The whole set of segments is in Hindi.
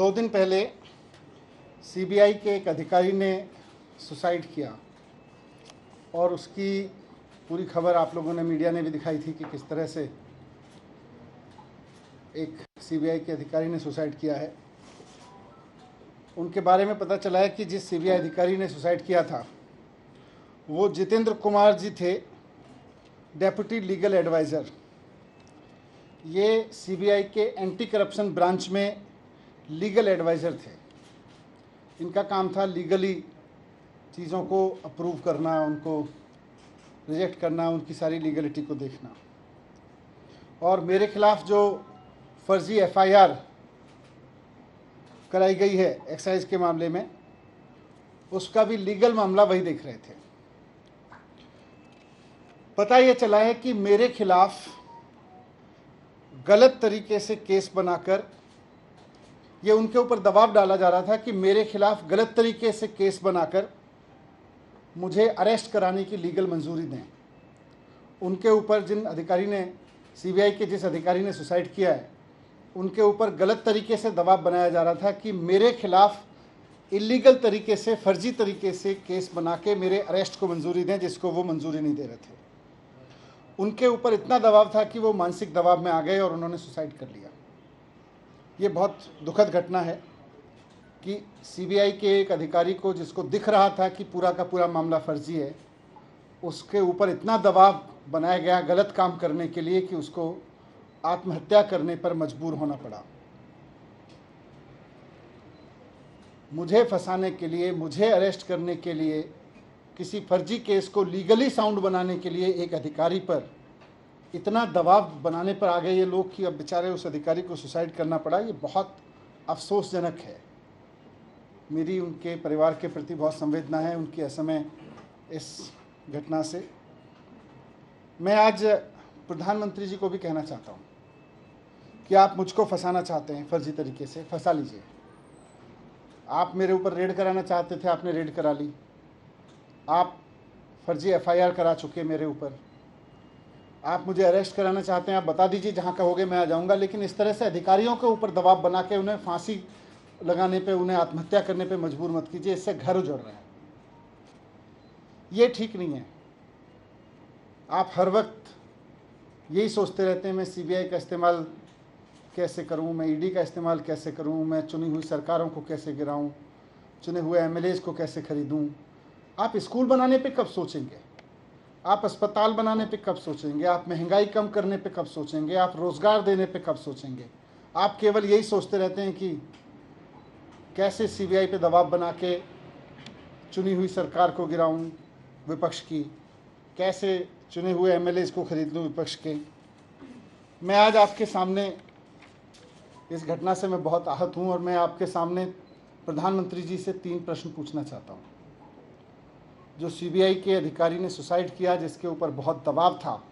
2 दिन पहले सीबीआई के एक अधिकारी ने सुसाइड किया और उसकी पूरी खबर आप लोगों ने, मीडिया ने भी दिखाई थी कि किस तरह से एक सीबीआई के अधिकारी ने सुसाइड किया है। उनके बारे में पता चला है कि जिस सीबीआई अधिकारी ने सुसाइड किया था वो जितेंद्र कुमार जी थे, डेप्यूटी लीगल एडवाइज़र। ये सीबीआई के एंटी करप्शन ब्रांच में लीगल एडवाइज़र थे। इनका काम था लीगली चीज़ों को अप्रूव करना, उनको रिजेक्ट करना, उनकी सारी लीगलिटी को देखना। और मेरे खिलाफ जो फर्जी एफआईआर कराई गई है एक्साइज के मामले में, उसका भी लीगल मामला वही देख रहे थे। पता ये चला है कि मेरे खिलाफ गलत तरीके से केस बनाकर ये उनके ऊपर दबाव डाला जा रहा था कि मेरे खिलाफ गलत तरीके से केस बनाकर मुझे अरेस्ट कराने की लीगल मंजूरी दें। उनके ऊपर जिन अधिकारी ने, सीबीआई के जिस अधिकारी ने सुसाइड किया है, उनके ऊपर गलत तरीके से दबाव बनाया जा रहा था कि मेरे खिलाफ इलीगल तरीके से, फर्जी तरीके से केस बना के मेरे अरेस्ट को मंजूरी दें, जिसको वो मंजूरी नहीं दे रहे थे। उनके ऊपर इतना दबाव था कि वो मानसिक दबाव में आ गए और उन्होंने सुसाइड कर लिया। ये बहुत दुखद घटना है कि सीबीआई के एक अधिकारी को, जिसको दिख रहा था कि पूरा का पूरा मामला फर्जी है, उसके ऊपर इतना दबाव बनाया गया गलत काम करने के लिए कि उसको आत्महत्या करने पर मजबूर होना पड़ा। मुझे फंसाने के लिए, मुझे अरेस्ट करने के लिए, किसी फर्जी केस को लीगली साउंड बनाने के लिए एक अधिकारी पर इतना दबाव बनाने पर आ गए ये लोग कि अब बेचारे उस अधिकारी को सुसाइड करना पड़ा। ये बहुत अफसोसजनक है। मेरी उनके परिवार के प्रति बहुत संवेदना है उनकी असमय इस घटना से। मैं आज प्रधानमंत्री जी को भी कहना चाहता हूँ कि आप मुझको फंसाना चाहते हैं फर्जी तरीके से, फंसा लीजिए। आप मेरे ऊपर रेड कराना चाहते थे, आपने रेड करा ली। आप फर्जी एफआईआर करा चुके मेरे ऊपर। आप मुझे अरेस्ट कराना चाहते हैं, आप बता दीजिए, जहाँ कहोगे मैं आ जाऊँगा। लेकिन इस तरह से अधिकारियों के ऊपर दबाव बना के उन्हें फांसी लगाने पे, उन्हें आत्महत्या करने पे मजबूर मत कीजिए। इससे घर उजड़ रहे हैं। ये ठीक नहीं है। आप हर वक्त यही सोचते रहते हैं मैं सीबीआई का इस्तेमाल कैसे करूं, मैं ईडी का इस्तेमाल कैसे करूं, मैं चुनी हुई सरकारों को कैसे गिराऊं, चुने हुए एमएलएज को कैसे खरीदूं। आप स्कूल बनाने पे कब सोचेंगे? आप अस्पताल बनाने पे कब सोचेंगे? आप महंगाई कम करने पे कब सोचेंगे? आप रोज़गार देने पे कब सोचेंगे? आप केवल यही सोचते रहते हैं कि कैसे सीबीआई पे दबाव बना के चुनी हुई सरकार को गिराऊं विपक्ष की, कैसे चुने हुए एमएलएज को खरीद लूं विपक्ष के। मैं आज आपके सामने, इस घटना से मैं बहुत आहत हूं और मैं आपके सामने प्रधानमंत्री जी से 3 प्रश्न पूछना चाहता हूं। जो सीबीआई के अधिकारी ने सुसाइड किया, जिसके ऊपर बहुत दबाव था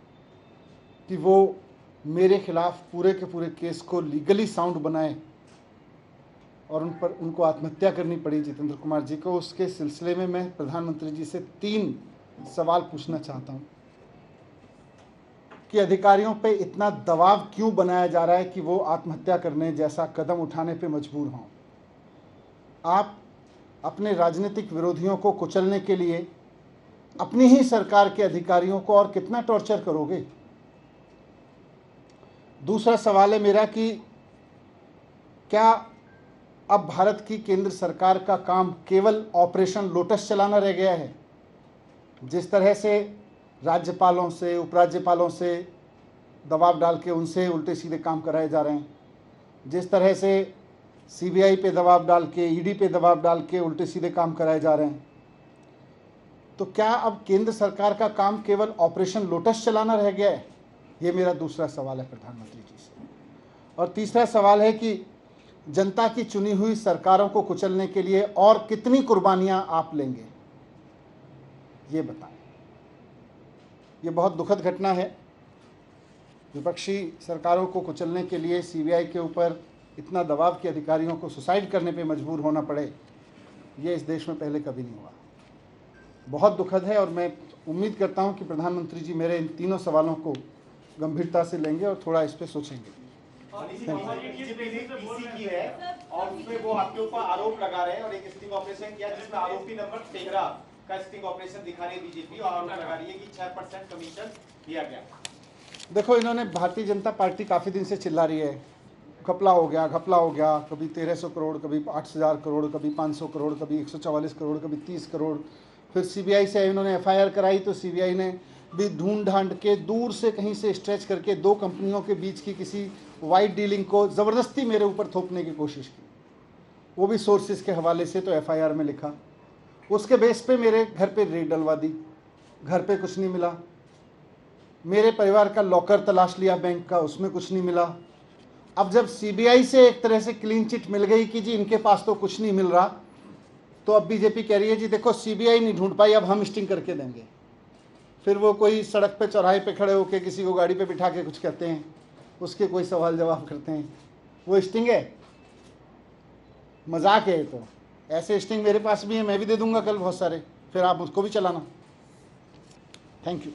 कि वो मेरे खिलाफ पूरे के पूरे केस को लीगली साउंड बनाए और उनको आत्महत्या करनी पड़ी जितेंद्र कुमार जी को, उसके सिलसिले में मैं प्रधानमंत्री जी से 3 सवाल पूछना चाहता हूं कि अधिकारियों पे इतना दबाव क्यों बनाया जा रहा है कि वो आत्महत्या करने जैसा कदम उठाने पे मजबूर हों। आप अपने राजनीतिक विरोधियों को कुचलने के लिए अपनी ही सरकार के अधिकारियों को और कितना टॉर्चर करोगे? दूसरा सवाल है मेरा कि क्या अब भारत की केंद्र सरकार का काम केवल ऑपरेशन लोटस चलाना रह गया है? जिस तरह से राज्यपालों से, उपराज्यपालों से दबाव डाल के उनसे उल्टे सीधे काम कराए जा रहे हैं, जिस तरह से सीबीआई पे दबाव डाल के, ईडी पे दबाव डाल के उल्टे सीधे काम कराए जा रहे हैं, तो क्या अब केंद्र सरकार का काम केवल ऑपरेशन लोटस चलाना रह गया है? ये मेरा दूसरा सवाल है प्रधानमंत्री जी से। और तीसरा सवाल है कि जनता की चुनी हुई सरकारों को कुचलने के लिए और कितनी कुर्बानियां आप लेंगे, ये बताएं। ये बहुत दुखद घटना है। विपक्षी सरकारों को कुचलने के लिए सीबीआई के ऊपर इतना दबाव कि अधिकारियों को सुसाइड करने पे मजबूर होना पड़े, ये इस देश में पहले कभी नहीं हुआ। बहुत दुखद है और मैं उम्मीद करता हूं कि प्रधानमंत्री जी मेरे इन तीनों सवालों को गंभीरता से लेंगे और थोड़ा इस पर सोचेंगे। बीजेपी की है और उसमें वो आपके ऊपर आरोप लगा रहे हैं और एक स्टिंग ऑपरेशन किया जिसमें आरोपी नंबर 13 का स्टिंग ऑपरेशन दिखा रही है बीजेपी और आरोप लगा रही है कि 6% कमीशन दिया गया। देखो, इन्होंने भारतीय जनता पार्टी काफ़ी दिन से चिल्ला रही है, घपला हो गया, घपला हो गया, कभी 1300 करोड़, कभी 8000 करोड़, कभी 500 करोड़, कभी 144 करोड़, कभी 30 करोड़। फिर सीबीआई से इन्होंने एफआईआर कराई तो सीबीआई ने भी ढूंढ ढांड के दूर से कहीं से स्ट्रेच करके दो कंपनियों के बीच की किसी वाइट डीलिंग को ज़बरदस्ती मेरे ऊपर थोपने की कोशिश की, वो भी सोर्सेज के हवाले से। तो एफआईआर में लिखा, उसके बेस पे मेरे घर पे रेड डलवा दी, घर पे कुछ नहीं मिला। मेरे परिवार का लॉकर तलाश लिया बैंक का, उसमें कुछ नहीं मिला। अब जब सीबीआई से एक तरह से क्लीन चिट मिल गई कि जी इनके पास तो कुछ नहीं मिल रहा, तो अब बीजेपी कह रही है जी देखो सीबीआई नहीं ढूंढ पाई, अब हम स्टिंग करके देंगे। फिर वो कोई सड़क पे चौराहे पे खड़े होकर किसी को गाड़ी पे बिठा के कुछ कहते हैं, उसके कोई सवाल जवाब करते हैं, वो स्टिंग है, मजाक है। तो ऐसे स्टिंग मेरे पास भी है, मैं भी दे दूंगा कल बहुत सारे, फिर आप उसको भी चलाना। Thank you.